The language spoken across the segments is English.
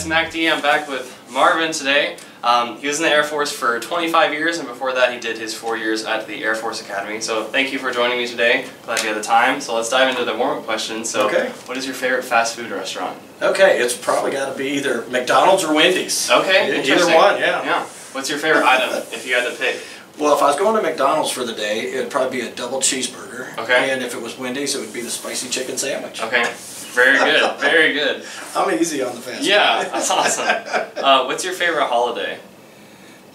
guys, Mac D. I'm back with Marvin today. He was in the Air Force for 25 years, and before that he did his 4 years at the Air Force Academy. So thank you for joining me today. Glad you had the time. So let's dive into the warm-up questions. So what is your favorite fast food restaurant? Okay, it's probably got to be either McDonald's or Wendy's. Okay, either one, yeah. Yeah. What's your favorite item if you had to pick? Well, if I was going to McDonald's for the day, it'd probably be a double cheeseburger. Okay. And if it was Wendy's, it would be the spicy chicken sandwich. Okay. Very good. Very good. I'm easy on the fast food. Yeah, that's awesome. What's your favorite holiday?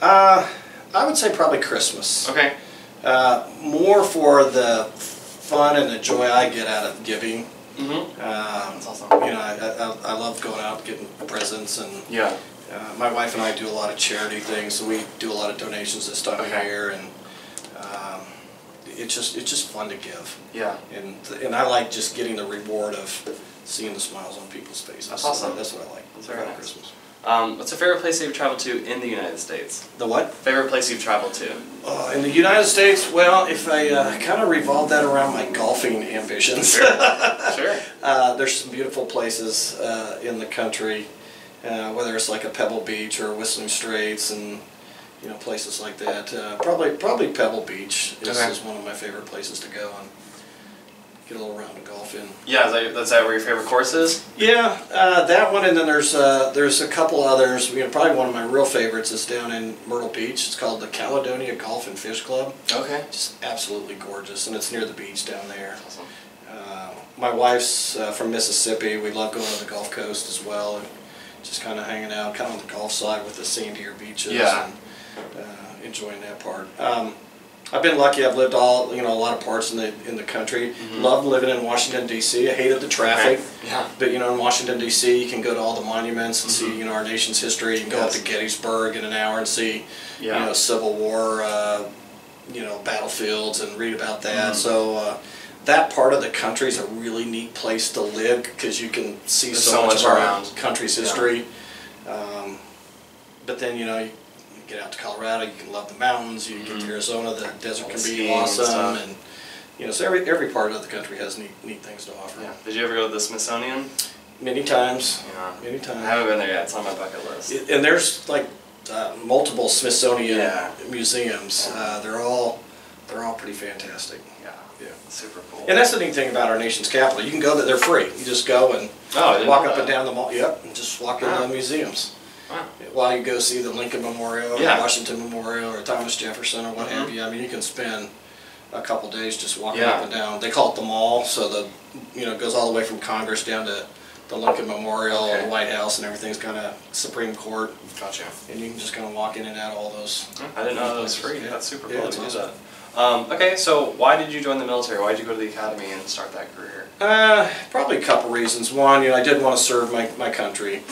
I would say probably Christmas. Okay. More for the fun and the joy I get out of giving. That's awesome. You know, I love going out and getting presents, and yeah. My wife and I do a lot of charity things, so we do a lot of donations this time of year, and it's just fun to give. Yeah. And I like just getting the reward of seeing the smiles on people's faces. That's awesome. That's what I like. That's very nice. Christmas. What's the favorite place you've traveled to in the United States? The what? Favorite place you've traveled to? In the United States, well, if I kind of revolve that around my golfing ambitions. Sure. Sure. There's some beautiful places in the country, whether it's like a Pebble Beach or Whistling Straits, and you know, places like that. Probably Pebble Beach is one of my favorite places to go and get a little round of golf in. Yeah, that's where your favorite course is? Yeah, that one, and then there's a couple others. You know, probably one of my real favorites is down in Myrtle Beach. It's called the Caledonia Golf and Fish Club. Okay. Just absolutely gorgeous, and it's near the beach down there. Awesome. My wife's from Mississippi. We love going to the Gulf Coast as well, and just kind of hanging out, kind of on the golf side with the sandier beaches. Yeah. And enjoying that part. I've been lucky. I've lived a lot of parts in the country. Loved living in Washington D.C. I hated the traffic. Yeah. But you know, in Washington D.C. you can go to all the monuments and see our nation's history. You can go up to Gettysburg in an hour and see Civil War battlefields and read about that. So that part of the country is a really neat place to live because you can see so much of our country's history. But then you get out to Colorado, you can love the mountains. You get to Arizona, the desert can be awesome, and so every part of the country has neat things to offer. Yeah. Did you ever go to the Smithsonian? Many times. Yeah. Many times. I haven't been there yet. It's on my bucket list. And there's like multiple Smithsonian museums. They're all pretty fantastic. Yeah. Super cool. And that's the neat thing about our nation's capital. You can go there; they're free. You just go and walk up and down the mall. Yep, and just walk in the museums. Wow. While you go see the Lincoln Memorial, or Washington Memorial, or Thomas Jefferson, or what have you. I mean, you can spend a couple days just walking up and down. They call it the mall, so it goes all the way from Congress down to the Lincoln Memorial, the White House, and everything's kind of Supreme Court. Gotcha. And you can just kind of walk in and out of all those. I didn't know that was free. Yeah. That's super cool to do that. Okay, so why did you join the military? Why did you go to the academy and start that career? Probably a couple reasons. One, I did want to serve my country.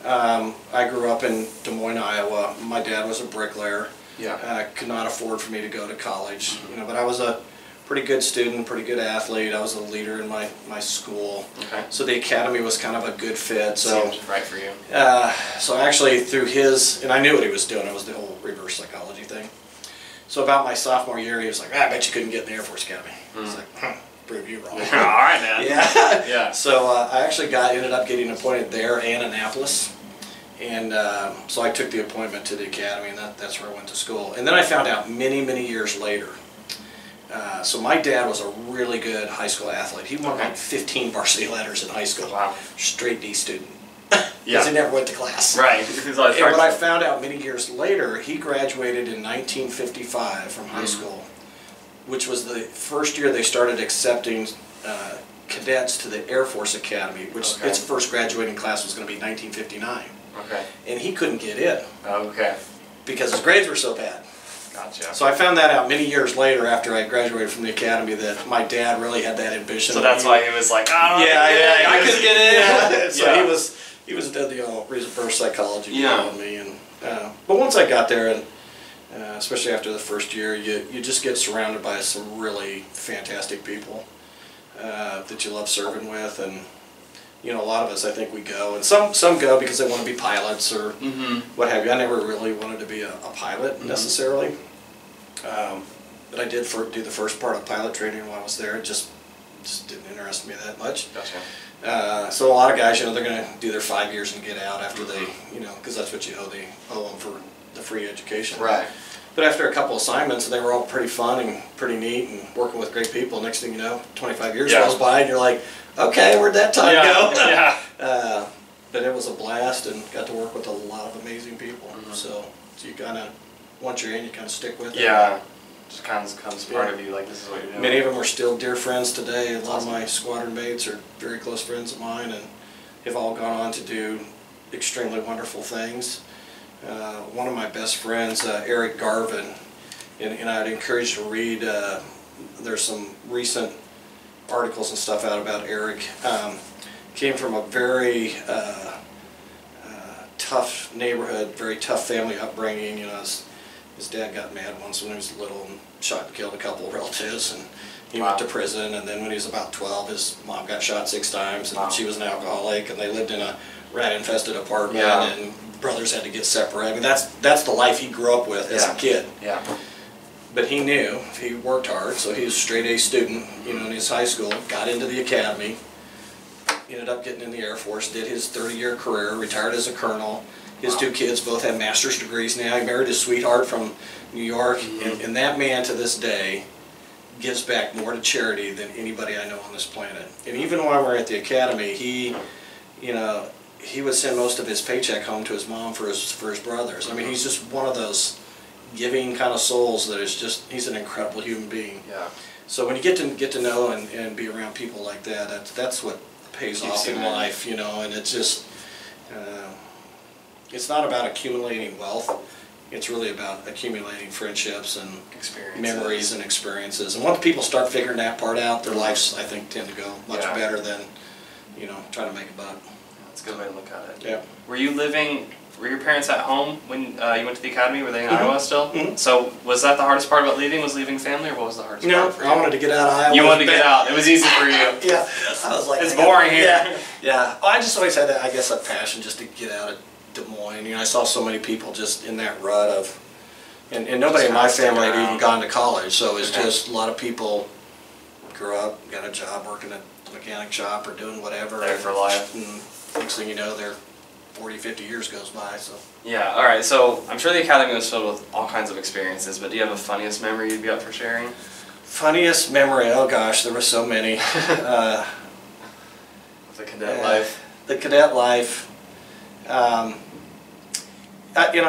I grew up in Des Moines, Iowa. My dad was a bricklayer. Yeah. Could not afford for me to go to college. But I was a pretty good student, pretty good athlete. I was a leader in my school. Okay. So the academy was kind of a good fit. So seemed right for you. So actually through his, and I knew what he was doing. It was the whole reverse psychology thing. So about my sophomore year, he was like, I bet you couldn't get in the Air Force Academy. I was like, prove you wrong. All right, man. Yeah. So I actually ended up getting appointed there and Annapolis. And so I took the appointment to the academy, and that's where I went to school. And then I found out many, many years later. So my dad was a really good high school athlete. He won like 15 varsity letters in high school. Wow. Straight D student. Because he never went to class. Right. And what I found out many years later, he graduated in 1955 from high school, which was the first year they started accepting cadets to the Air Force Academy, which its first graduating class was going to be 1959. Okay. And he couldn't get in. Okay. Because his grades were so bad. Gotcha. So I found that out many years later after I graduated from the academy that my dad really had that ambition. So that's why he was like, I couldn't get in. Yeah. So he was deadly on reverse psychology on me, and but once I got there, and especially after the first year, you just get surrounded by some really fantastic people that you love serving with, and a lot of us, I think, we go, and some go because they want to be pilots or what have you. I never really wanted to be a pilot necessarily, but I did do the first part of pilot training while I was there. It just didn't interest me that much. Gotcha. So a lot of guys, they're going to do their 5 years and get out after they, because that's what you owe. They owe them for the free education. Right. But after a couple assignments, they were all pretty fun and pretty neat and working with great people. Next thing you know, 25 years goes by and you're like, okay, where'd that time go? Yeah. But it was a blast and got to work with a lot of amazing people. So you kind of, once you're in, you kind of stick with it. Yeah. Just kind of becomes part of you, like this is what you're doing. Many of them are still dear friends today. A lot of my squadron mates are very close friends of mine and have all gone on to do extremely wonderful things. One of my best friends, Eric Garvin, and I'd encourage you to read, there's some recent articles and stuff out about Eric. Came from a very tough neighborhood, very tough family upbringing. His dad got mad once when he was little and shot and killed a couple of relatives, and he went to prison. And then when he was about 12, his mom got shot 6 times, and she was an alcoholic, and they lived in a rat-infested apartment, and brothers had to get separated. I mean, that's the life he grew up with as a kid. Yeah. But he knew, he worked hard, so he was a straight-A student, in his high school, got into the academy, ended up getting in the Air Force, did his 30-year career, retired as a colonel. His 2 kids both have master's degrees now. He married his sweetheart from New York, and that man to this day gives back more to charity than anybody I know on this planet. And even while we're at the academy, he would send most of his paycheck home to his mom for his brothers. I mean, he's just one of those giving kind of souls that is just, he's an incredible human being. Yeah. So when you get to know and be around people like that, that's what pays off in life, and it's just, it's not about accumulating wealth. It's really about accumulating friendships and memories and experiences. And once people start figuring that part out, their lives, I think, tend to go much better than, trying to make a buck. That's a good way to look at it. Yeah. Were your parents at home when you went to the academy? Were they in Iowa still? So was that the hardest part about leaving, was leaving family, or what was the hardest part for you? I wanted to get out of Iowa. You wanted to get out. It was easy for you. Yeah. I was like, it's boring here. Yeah. Well, I just always had that, I guess, a passion just to get out of Des Moines. I saw so many people just in that rut of, and nobody in my family had even gone to college, so it's just a lot of people grew up, got a job working at a mechanic shop or doing whatever. There for life. And next thing you know, they're 40, 50 years goes by. So. Yeah, alright, so I'm sure the academy was filled with all kinds of experiences, but do you have a funniest memory you'd be up for sharing? Funniest memory? Oh gosh, there were so many. The cadet life. The cadet life. I'll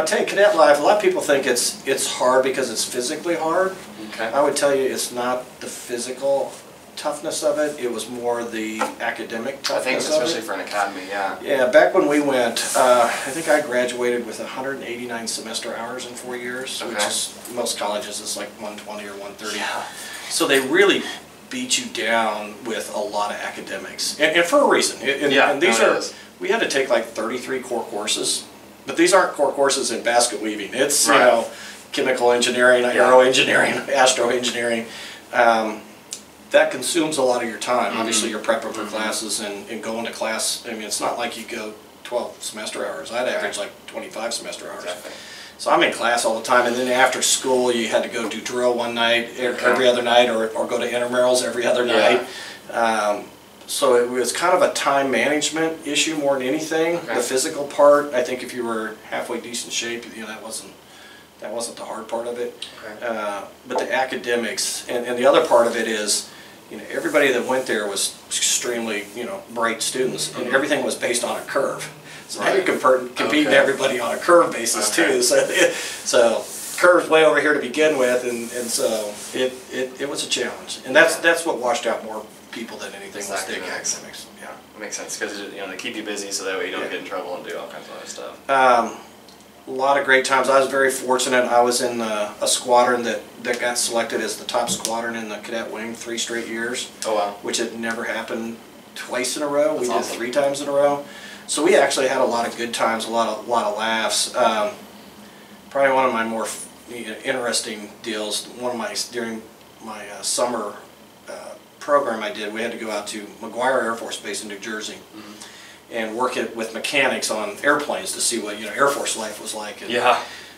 tell you, cadet life, a lot of people think it's hard because it's physically hard. Okay. I would tell you it's not the physical toughness of it, it was more the academic toughness. I think especially for an academy, yeah. Yeah, back when we went, I think I graduated with 189 semester hours in 4 years, which is, most colleges is like 120 or 130. Yeah. So they really beat you down with a lot of academics, and for a reason. And these we had to take like 33 core courses, but these aren't core courses in basket weaving. It's chemical engineering, aero engineering, astro engineering. That consumes a lot of your time. Obviously, you're prepping for classes and going to class. I mean, it's not like you go 12 semester hours. I'd average like 25 semester hours. Exactly. So I'm in class all the time, and then after school, you had to go do drill one night, every other night, or go to intramurals every other night. So it was kind of a time management issue more than anything. The physical part, I think if you were halfway decent shape, that wasn't the hard part of it. But the academics, and the other part of it is, everybody that went there was extremely, bright students, and everything was based on a curve. So I could compete with everybody on a curve basis too. So curve's way over here to begin with, and so it was a challenge, and that's what washed out more people than anything was the academics. Yeah, it makes sense because they keep you busy, so that way you don't get in trouble and do all kinds of other stuff. A lot of great times. I was very fortunate. I was in a squadron that got selected as the top squadron in the cadet wing 3 straight years. Oh wow! Which had never happened twice in a row. We did 3 times in a row. So we actually had a lot of good times, a lot of laughs. Probably one of my more interesting deals. During my summer program I did, we had to go out to McGuire Air Force Base in New Jersey. And work with mechanics on airplanes to see what Air Force life was like. And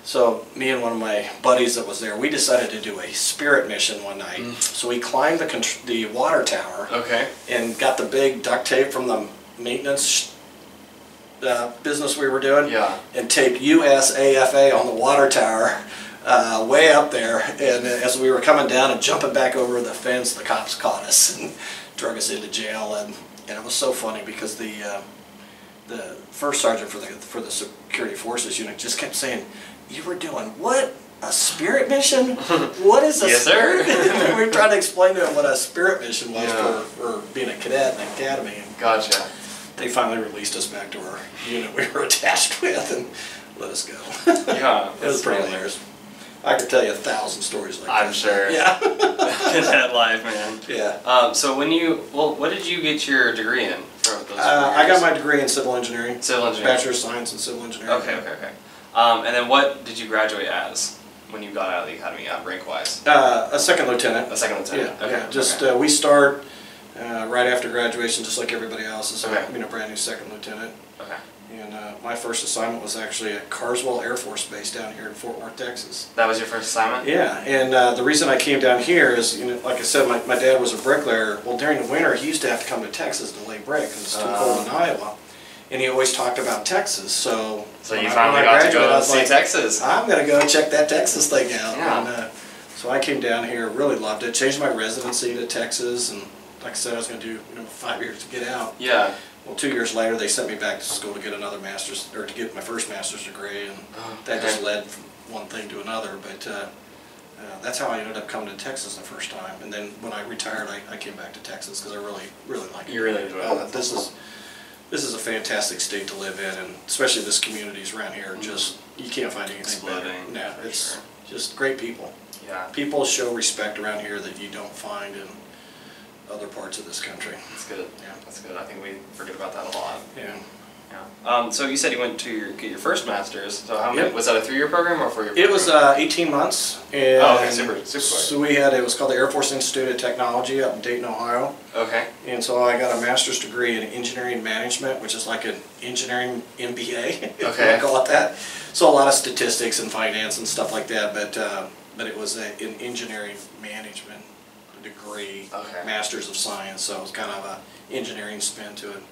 So me and one of my buddies that was there, we decided to do a spirit mission one night. So we climbed the water tower. Okay. And got the big duct tape from the maintenance business we were doing. Yeah. And taped USAF on the water tower way up there. And as we were coming down and jumping back over the fence, the cops caught us and drug us into jail. And it was so funny because the first sergeant for the security forces unit just kept saying, "You were doing what? A spirit mission? What is a spirit mission?" We were trying to explain to him what a spirit mission was for being a cadet in the academy. And gotcha. they finally released us back to our unit we were attached with and let us go. Yeah. It was pretty hilarious. I could tell you 1,000 stories like that. I'm sure. Yeah. Cadet life, man. Yeah. So what did you get your degree in? For those 4 years? I got my degree in civil engineering. Civil engineering. Bachelor of Science in Civil Engineering. Okay. And then what did you graduate as when you got out of the academy, rank-wise? A second lieutenant. A second lieutenant. Yeah. Okay. Yeah. Just we start right after graduation, just like everybody else. Is brand new second lieutenant. Okay. And my first assignment was actually at Carswell Air Force Base down here in Fort Worth, Texas. That was your first assignment? Yeah, and the reason I came down here is, like I said, my dad was a bricklayer. Well, during the winter, he used to have to come to Texas to lay brick because it's too cold in Iowa. And he always talked about Texas, so you finally got to go see Texas. I'm going to go check that Texas thing out. Yeah. And, so I came down here, really loved it, changed my residency to Texas, and like I said, I was going to do 5 years to get out. Yeah. Well, 2 years later, they sent me back to school to get another master's, or to get my first master's degree, and that just led from one thing to another. But that's how I ended up coming to Texas the first time. And then when I retired, I came back to Texas because I really like it. You really enjoy it. This is a fantastic state to live in, and especially this communities around here. Just you can't find anything better. No, it's just great people. Yeah. People show respect around here that you don't find in other parts of this country. That's good. Yeah. That's good. I think we forget about that a lot. Yeah. Yeah. So you said you went to get your first master's. So how many? Was that a 3-year program or 4-year program? It was 18 months. And oh, okay, super quick. So it was called the Air Force Institute of Technology up in Dayton, Ohio. Okay. And so I got a master's degree in engineering management, which is like an engineering MBA, if you want to call it that. So a lot of statistics and finance and stuff like that, but it was an engineering management degree, Masters of Science, so it was kind of a engineering spin to it.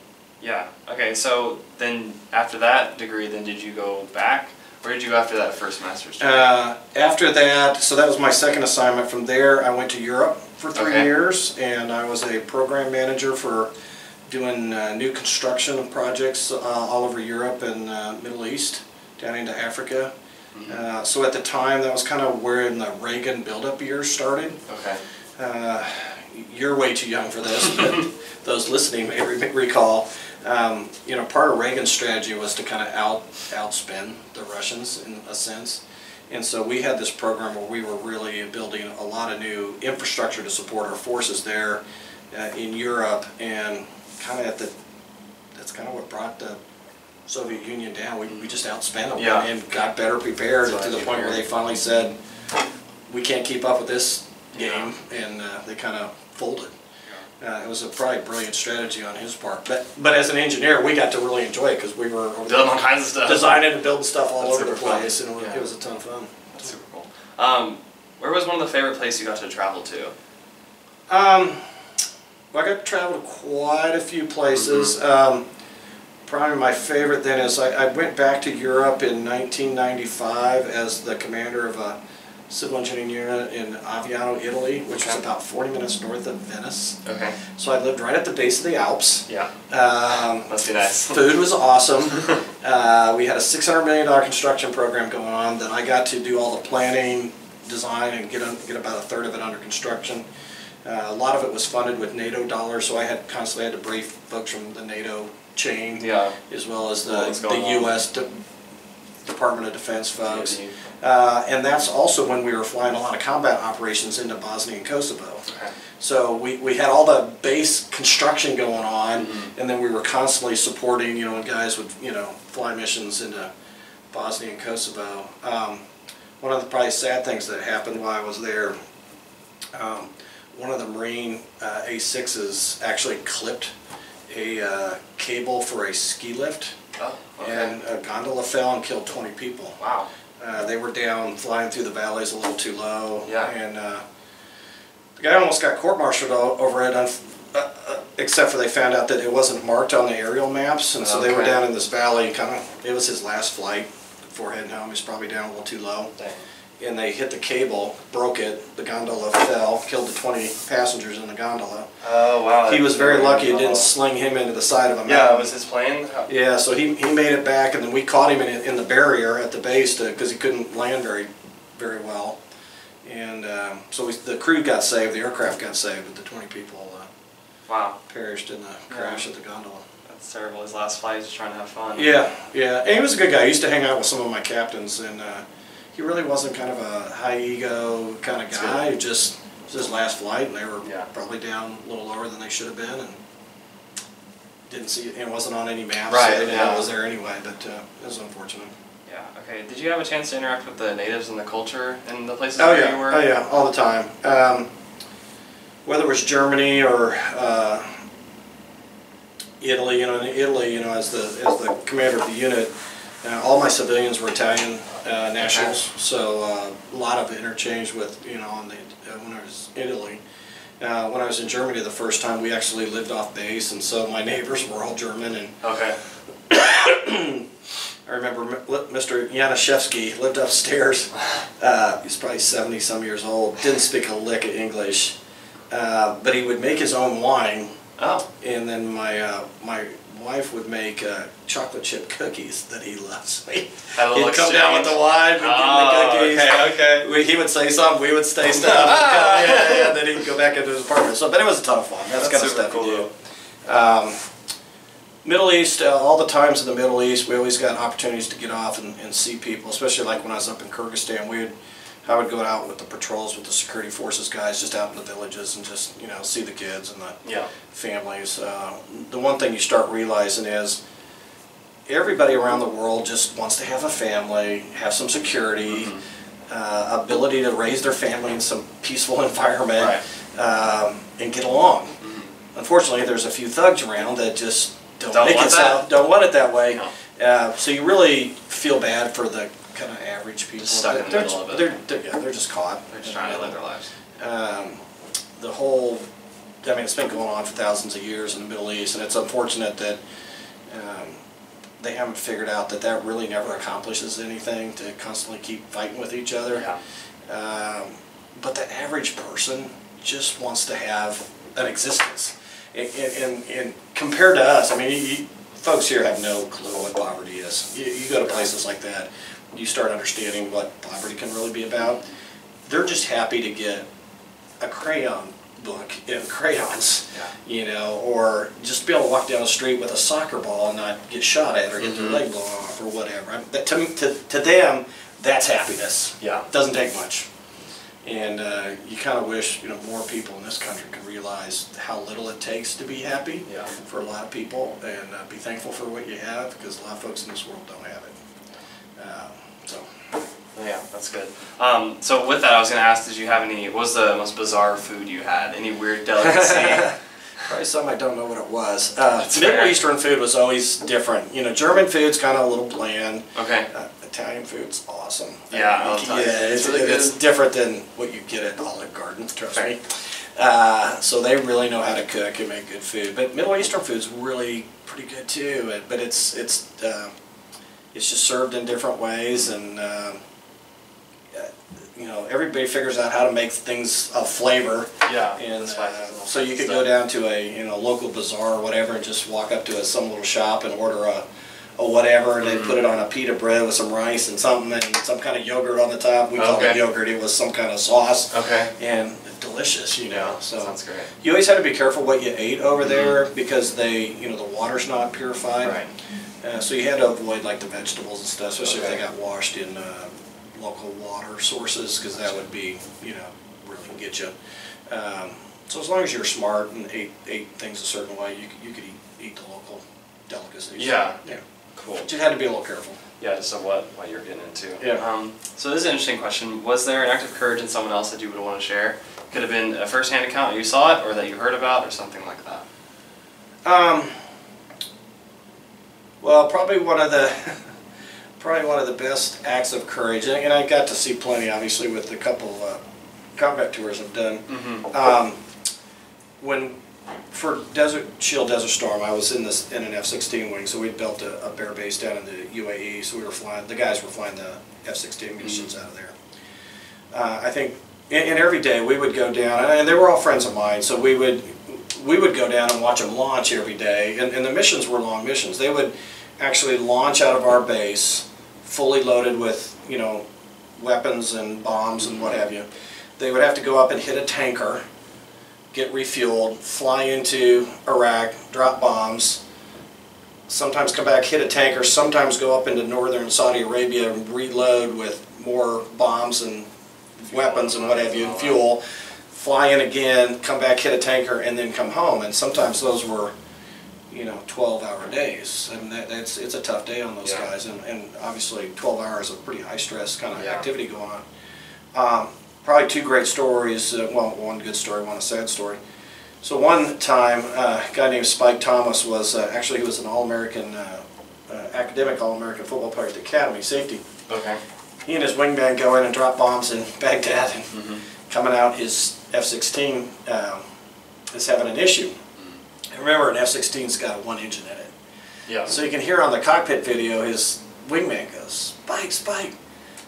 Yeah. Okay. So then, after that degree, then did you go back? Where did you go after that first master's degree? After that, so that was my second assignment. From there, I went to Europe for 3 years, and I was a program manager for doing new construction projects all over Europe and Middle East, down into Africa. So at the time, that was kind of where the Reagan build-up years started. Okay. You're way too young for this, but those listening may recall. Part of Reagan's strategy was to kind of outspin the Russians in a sense. And so we had this program where we were really building a lot of new infrastructure to support our forces there in Europe, and that's kind of what brought the Soviet Union down. We just outspent them and got better prepared to the point where they finally said, we can't keep up with this game, and they kind of folded. It was a probably brilliant strategy on his part, but as an engineer, we got to really enjoy it because we were doing all kinds of stuff, designing and building stuff all over the place, and it was a ton of fun. That's super cool. Where was one of the favorite places you got to travel to? Well, I got to travel to quite a few places. Probably my favorite then is I went back to Europe in 1995 as the commander of a civil engineering unit in Aviano, Italy, which was about 40 minutes north of Venice. Okay. So I lived right at the base of the Alps. Yeah. Must be nice. Food was awesome. We had a $600 million construction program going on. Then I got to do all the planning, design, and get about a third of it under construction. A lot of it was funded with NATO dollars, so I constantly had to brief folks from the NATO chain, as well as the U.S. Department of Defense folks. And that's also when we were flying a lot of combat operations into Bosnia and Kosovo. Okay. So we had all the base construction going on, and then we were constantly supporting, when guys would, fly missions into Bosnia and Kosovo. One of the probably sad things that happened while I was there, one of the Marine A6s actually clipped a cable for a ski lift, and a gondola fell and killed 20 people. Wow. They were down flying through the valleys a little too low. Yeah. And the guy almost got court-martialed over it, except for they found out that it wasn't marked on the aerial maps, and so they were down in this valley. It was his last flight before heading home. He was probably down a little too low. Dang. And they hit the cable, broke it, the gondola fell, killed the 20 passengers in the gondola. Oh, wow. He was very lucky it didn't sling him into the side of a mountain. Yeah, it was his plane? Yeah, so he made it back, and then we caught him in the barrier at the base because he couldn't land very well. And so the crew got saved, the aircraft got saved, but the 20 people wow. perished in the crash of the gondola. That's terrible. His last flight, he was just trying to have fun. Yeah, yeah. And he was a good guy. He used to hang out with some of my captains, and he really wasn't kind of a high ego kind of guy. It was his last flight, and they were probably down a little lower than they should have been, and didn't see it. It wasn't on any maps, so they didn't know it was there anyway. But it was unfortunate. Yeah. Okay. Did you have a chance to interact with the natives and the culture in the places where you were? Oh yeah, all the time. Whether it was Germany or Italy, in Italy, as the commander of the unit. All my civilians were Italian nationals, so a lot of interchange with, when I was in Italy. When I was in Germany the first time, we actually lived off base, and so my neighbors were all German. And okay. I remember Mr. Janaszewski lived upstairs. He's probably 70-some years old, didn't speak a lick of English, but he would make his own wine. Oh. And then my wife would make chocolate chip cookies that he loves. He'd come down with the wine, we'd give him the cookies. Okay. He would say something, we would say stuff. And then he'd go back into his apartment. So, but it was a ton of fun. That's kind of stuff cool, you do. Middle East, all the times in the Middle East, we always got opportunities to get off and see people, especially like when I was up in Kyrgyzstan. I would go out with the patrols with the security forces guys, just out in the villages and just see the kids and the families. The one thing you start realizing is everybody around the world just wants to have a family, have some security, ability to raise their family in some peaceful environment, and get along. Unfortunately, there's a few thugs around that just don't want it that way. No. So you really feel bad for the kind of average people. Just stuck in the middle of it. They're just caught. They're just trying to live their lives. It's been going on for thousands of years in the Middle East, and it's unfortunate that they haven't figured out that really never accomplishes anything, to constantly keep fighting with each other. Yeah. But the average person just wants to have an existence. And compared to us, folks here have no clue what poverty is. You go to places like that, you start understanding what poverty can really be about. They're just happy to get a crayon book and crayons, or just be able to walk down the street with a soccer ball and not get shot at or get their leg blown off or whatever. To them, that's happiness. Yeah, it doesn't take much. And you kind of wish more people in this country could realize how little it takes to be happy for a lot of people, and be thankful for what you have, because a lot of folks in this world don't have it. Yeah, that's good. So with that, I was going to ask, what was the most bizarre food you had? Any weird delicacy? Probably something I don't know what it was. Middle Eastern food was always different. German food's kind of a little bland. Okay. Italian food's awesome. Yeah, it's different than what you get at Olive Garden, trust me. So they really know how to cook and make good food. But Middle Eastern food's really pretty good too. But it's just served in different ways, and everybody figures out how to make things of flavor. Yeah. And so you could go down to a local bazaar or whatever, and just walk up to some little shop and order a whatever, and they put it on a pita bread with some rice and something, and some kind of yogurt on the top. We called it yogurt. It was some kind of sauce. Okay. And delicious, So sounds great. You always had to be careful what you ate over there, because the water's not purified. Right. So you had to avoid like the vegetables and stuff, especially if they got washed in local water sources, because that would be, really get you. So as long as you're smart and ate things a certain way, you could eat the local delicacies. Yeah. Yeah. Cool. But you had to be a little careful. Yeah, just of what you're getting into. Yeah. So this is an interesting question. Was there an act of courage in someone else that you would want to share? Could have been a first-hand account you saw it, or that you heard about, or something like that. Well, probably one of probably one of the best acts of courage, and I got to see plenty, obviously, with the couple combat tours I've done. For Desert Storm, I was in an F-16 wing, so we built a bear base down in the UAE. So the guys were flying the F-16 munitions out of there. I think, and every day we would go down, and they were all friends of mine. So we would go down and watch them launch every day, and the missions were long missions. They would actually launch out of our base, fully loaded with weapons and bombs and what have you. They would have to go up and hit a tanker, get refueled, fly into Iraq, drop bombs, sometimes come back, hit a tanker, sometimes go up into northern Saudi Arabia and reload with more bombs and weapons and what have you, and fuel, fly in again, come back, hit a tanker, and then come home. And sometimes those were 12-hour days. I mean, it's a tough day on those guys, and obviously 12 hours of pretty high stress kind of activity going on. Probably two great stories, well, one good story, one a sad story. So one time, a guy named Spike Thomas was, actually he was an All-American, academic All-American football player at the Academy, safety. Okay. He and his wingman go in and drop bombs in Baghdad, and coming out, his F-16 is having an issue. And remember, an F-16's got one engine in it. Yeah. So you can hear on the cockpit video, his wingman goes, "Spike, Spike,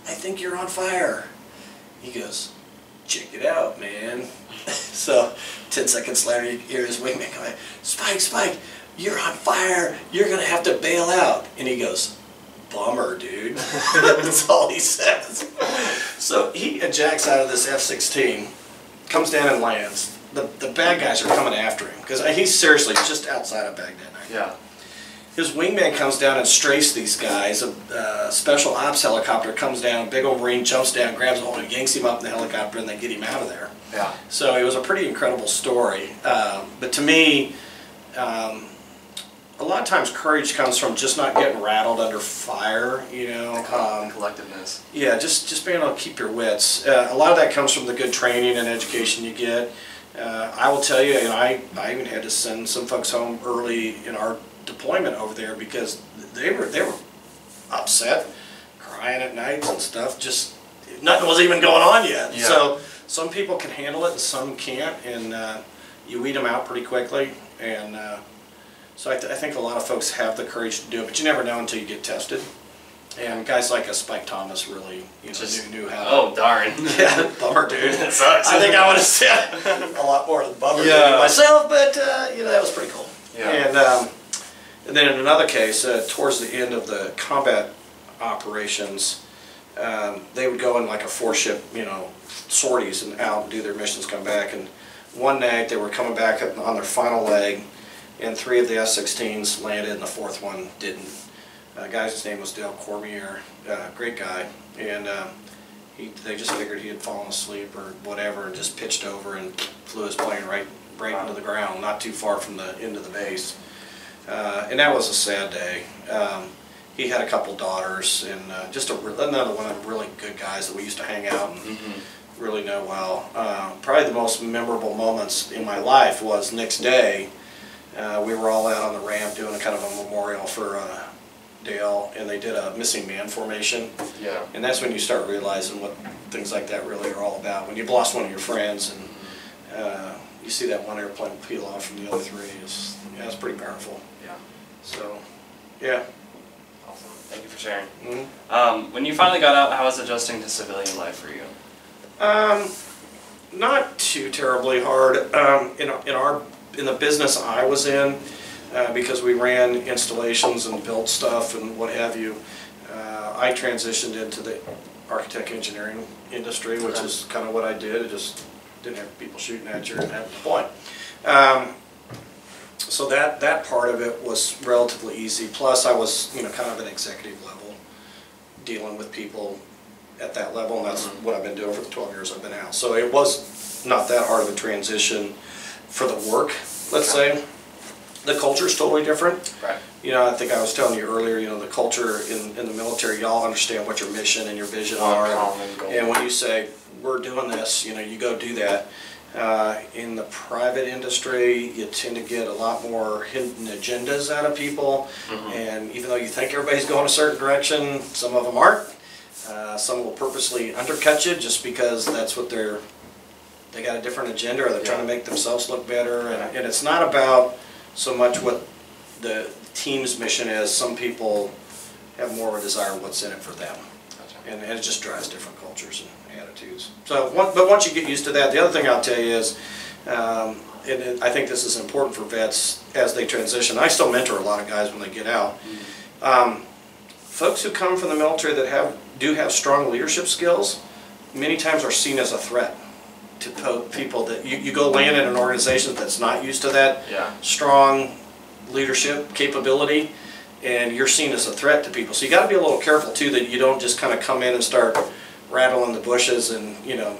I think you're on fire." He goes, "Check it out, man." So 10 seconds later, you hear his wingman go, "Spike, Spike, you're on fire. You're going to have to bail out." And he goes, "Bummer, dude." That's all he says. So he ejects out of this F-16, comes down and lands. The bad guys are coming after him because he's seriously just outside of Baghdad. Yeah. His wingman comes down and strafes these guys. A special ops helicopter comes down, a big old Marine jumps down, grabs hold and yanks him up in the helicopter, and they get him out of there. Yeah. So it was a pretty incredible story. But to me, a lot of times courage comes from just not getting rattled under fire, collectiveness. Yeah, just being able to keep your wits. A lot of that comes from the good training and education you get. I will tell you, I even had to send some folks home early in our deployment over there because they were upset, crying at nights and stuff. Just nothing was even going on yet. Yeah. So some people can handle it and some can't, and you weed them out pretty quickly. And so I think a lot of folks have the courage to do it, but you never know until you get tested. And guys like a Spike Thomas really knew how to. Oh, darn. Yeah, bummer, dude. That sucks. I think I would have said a lot more than bummer myself, but that was pretty cool. Yeah. And then in another case, towards the end of the combat operations, they would go in like a 4-ship, sorties and out and do their missions, come back. And one night they were coming back on their final leg, and 3 of the F-16s landed, and the 4th one didn't. Guy's name was Dale Cormier, great guy, and they just figured he had fallen asleep or whatever and just pitched over and flew his plane right into the ground, not too far from the end of the base. And that was a sad day. He had a couple daughters, and just another one of the really good guys that we used to hang out and really know well. Probably the most memorable moments in my life was next day. We were all out on the ramp doing a kind of a memorial for Dale, and they did a missing man formation. Yeah. And that's when you start realizing what things like that really are all about. When you've lost one of your friends and you see that one airplane peel off from the other 3, it's pretty powerful. Yeah. So, yeah. Awesome. Thank you for sharing. When you finally got out, how was adjusting to civilian life for you? Not too terribly hard. In the business I was in, because we ran installations and built stuff and what have you, I transitioned into the architect engineering industry, which is kind of what I did. It just didn't have people shooting at you and having to point. So that part of it was relatively easy. Plus, I was kind of an executive level, dealing with people at that level, and that's what I've been doing for the 12 years I've been out. So it was not that hard of a transition for the work, let's say. The culture is totally different. Right. I think I was telling you earlier, the culture in the military, y'all understand what your mission and your vision are. And when you say, we're doing this, you go do that. In the private industry, you tend to get a lot more hidden agendas out of people, and even though you think everybody's going a certain direction, some of them aren't. Some will purposely undercut you just because that's what they got a different agenda, or they're trying to make themselves look better. And it's not about so much what the team's mission is. Some people have more of a desire of what's in it for them. And it just drives different cultures and attitudes. So, but once you get used to that, the other thing I'll tell you is, and I think this is important for vets as they transition. I still mentor a lot of guys when they get out. Folks who come from the military that do have strong leadership skills, many times are seen as a threat to people that you go land in an organization that's not used to that strong leadership capability, and you're seen as a threat to people. So you got to be a little careful too that you don't just kind of come in and start rattling the bushes and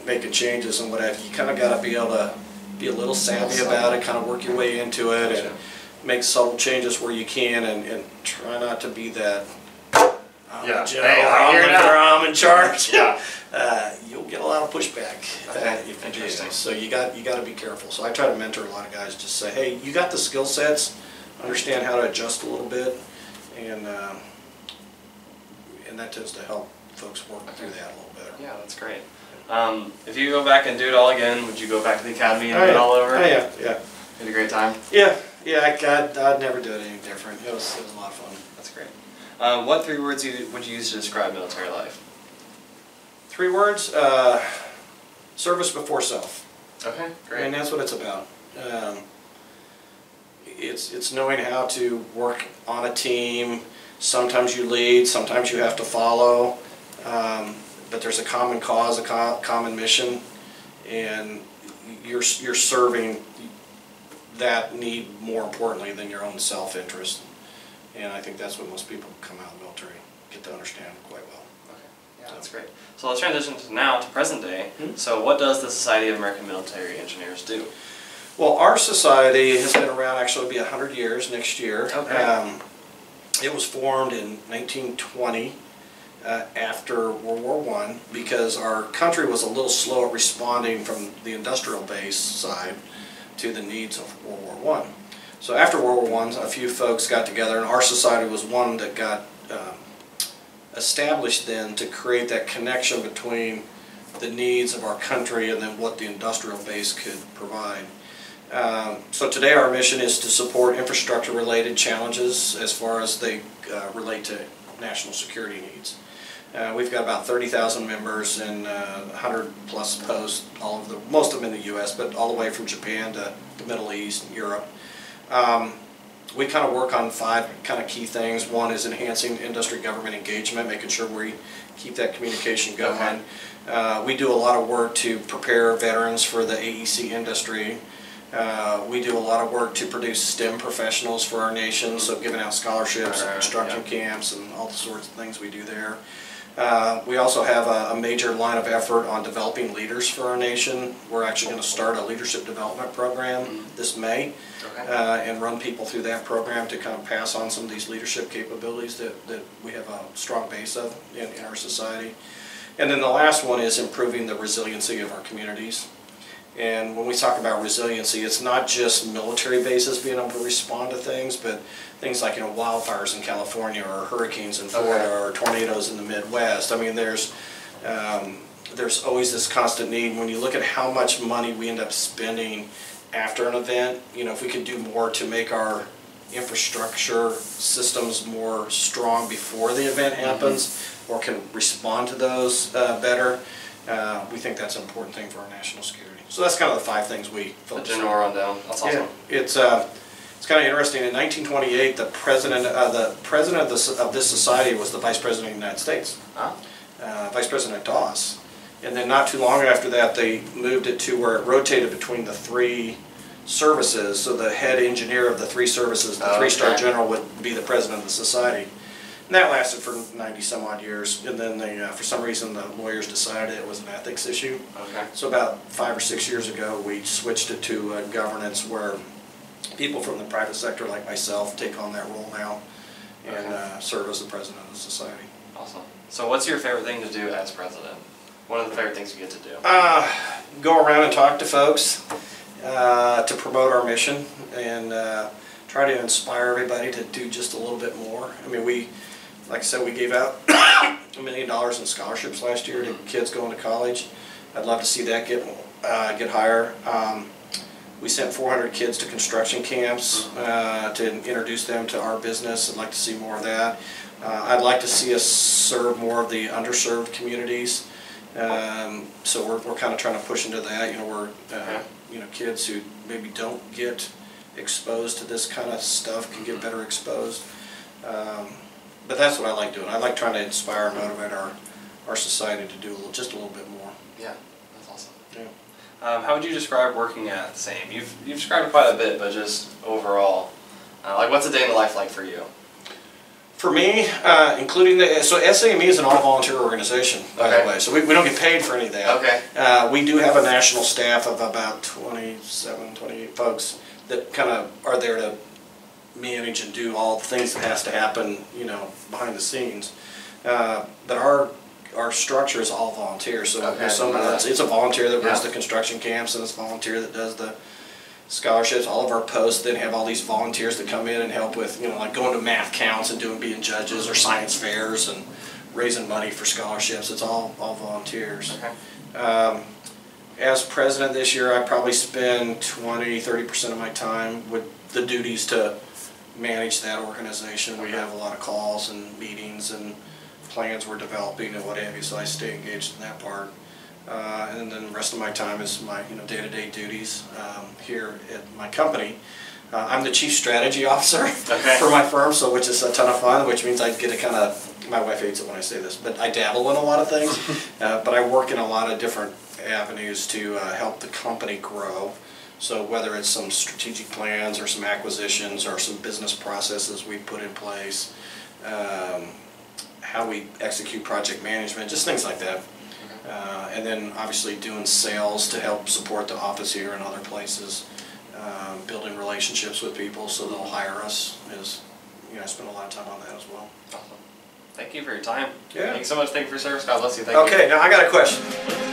making changes and whatever. You kind of got to be able to be a little savvy about it, kind of work your way into it, and make subtle changes where you can, and try not to be that I'm in charge. You'll get a lot of pushback if you do. So you got to be careful. So I try to mentor a lot of guys. Just say, hey, you got the skill sets, understand how to adjust a little bit, and that tends to help folks work through that a little better. Yeah, that's great. If you go back and do it all again, would you go back to the academy and do it all over? Oh yeah. Had a great time? Yeah, I'd never do it any different. It was a lot of fun. That's great. What 3 words would you use to describe military life? 3 words, service before self. Okay, great. And that's what it's about. It's knowing how to work on a team. Sometimes you lead, sometimes you have to follow, but there's a common cause, a common mission, and you're serving that need more importantly than your own self-interest. And I think that's what most people who come out of the military get to understand quite well. Okay, yeah, that's great. So let's transition now to present day. So what does the Society of American Military Engineers do? Well, our society has been around, actually it'll be 100 years next year. Okay. It was formed in 1920 after World War I because our country was a little slow at responding from the industrial base side to the needs of World War I. So after World War I, a few folks got together, and our society was one that got established then to create that connection between the needs of our country and then what the industrial base could provide. So today our mission is to support infrastructure related challenges as far as they relate to national security needs. We've got about 30,000 members and 100 plus posts, most of them in the US, but all the way from Japan to the Middle East and Europe. We kind of work on 5 kind of key things. One is enhancing industry-government engagement, making sure we keep that communication going. We do a lot of work to prepare veterans for the AEC industry. We do a lot of work to produce STEM professionals for our nation, so giving out scholarships, construction camps, and all the sorts of things we do there. We also have a major line of effort on developing leaders for our nation. We're actually going to start a leadership development program this May and run people through that program to kind of pass on some of these leadership capabilities that we have a strong base of in our society. And then the last one is improving the resiliency of our communities. And when we talk about resiliency, it's not just military bases being able to respond to things, but things like wildfires in California or hurricanes in Florida or tornadoes in the Midwest. I mean, there's always this constant need. When you look at how much money we end up spending after an event, if we could do more to make our infrastructure systems more strong before the event happens or can respond to those better, we think that's an important thing for our national security. So that's kind of the 5 things we focus on. The general rundown. That's awesome. Yeah, it's kind of interesting. In 1928, the president of this society was the Vice President of the United States, Vice President Doss. And then not too long after that, they moved it to where it rotated between the 3 services. So the head engineer of the 3 services, the 3-star general, would be the president of the society. And that lasted for 90 some odd years, and then they, for some reason the lawyers decided it was an ethics issue. So about 5 or 6 years ago we switched it to governance where people from the private sector like myself take on that role now and serve as the president of the society. Awesome. So what's your favorite thing to do as president? one of the favorite things you get to do? Go around and talk to folks to promote our mission and try to inspire everybody to do just a little bit more. I mean, like I said, we gave out $1 million in scholarships last year to kids going to college. I'd love to see that get higher. We sent 400 kids to construction camps to introduce them to our business. I'd like to see more of that. I'd like to see us serve more of the underserved communities. So we're kind of trying to push into that. We're kids who maybe don't get exposed to this kind of stuff can get better exposed. But that's what I like doing. I like trying to inspire and motivate our society to do just a little bit more. Yeah, that's awesome. Yeah. How would you describe working at SAME? You've described it quite a bit, but just overall, like what's a day in the life like for you? For me, including so SAME is an all-volunteer organization, by the way, so we don't get paid for any of that. Okay. We do have a national staff of about 27, 28 folks that kind of are there to manage and do all the things that has to happen, behind the scenes. But our structure is all volunteer, so it's a volunteer that runs the construction camps, and it's a volunteer that does the scholarships. All of our posts then have all these volunteers that come in and help with, like going to math counts and being judges or science fairs and raising money for scholarships. It's all volunteers. Okay. As president this year, I probably spend 20–30% of my time with the duties to manage that organization. We have a lot of calls and meetings and plans we're developing and what have you, so I stay engaged in that part. And then the rest of my time is my day-to-day duties here at my company. I'm the chief strategy officer for my firm, so which is a ton of fun, which means I get to kind of, my wife hates it when I say this, but I dabble in a lot of things. But I work in a lot of different avenues to help the company grow. So whether it's some strategic plans or some acquisitions or some business processes we put in place, how we execute project management, just things like that. And then obviously doing sales to help support the office here and other places, building relationships with people so they'll hire us. I spend a lot of time on that as well. Awesome. Thank you for your time. Yeah. Thanks so much. Thank you for your service. God bless you. Thank you. Okay, now I got a question.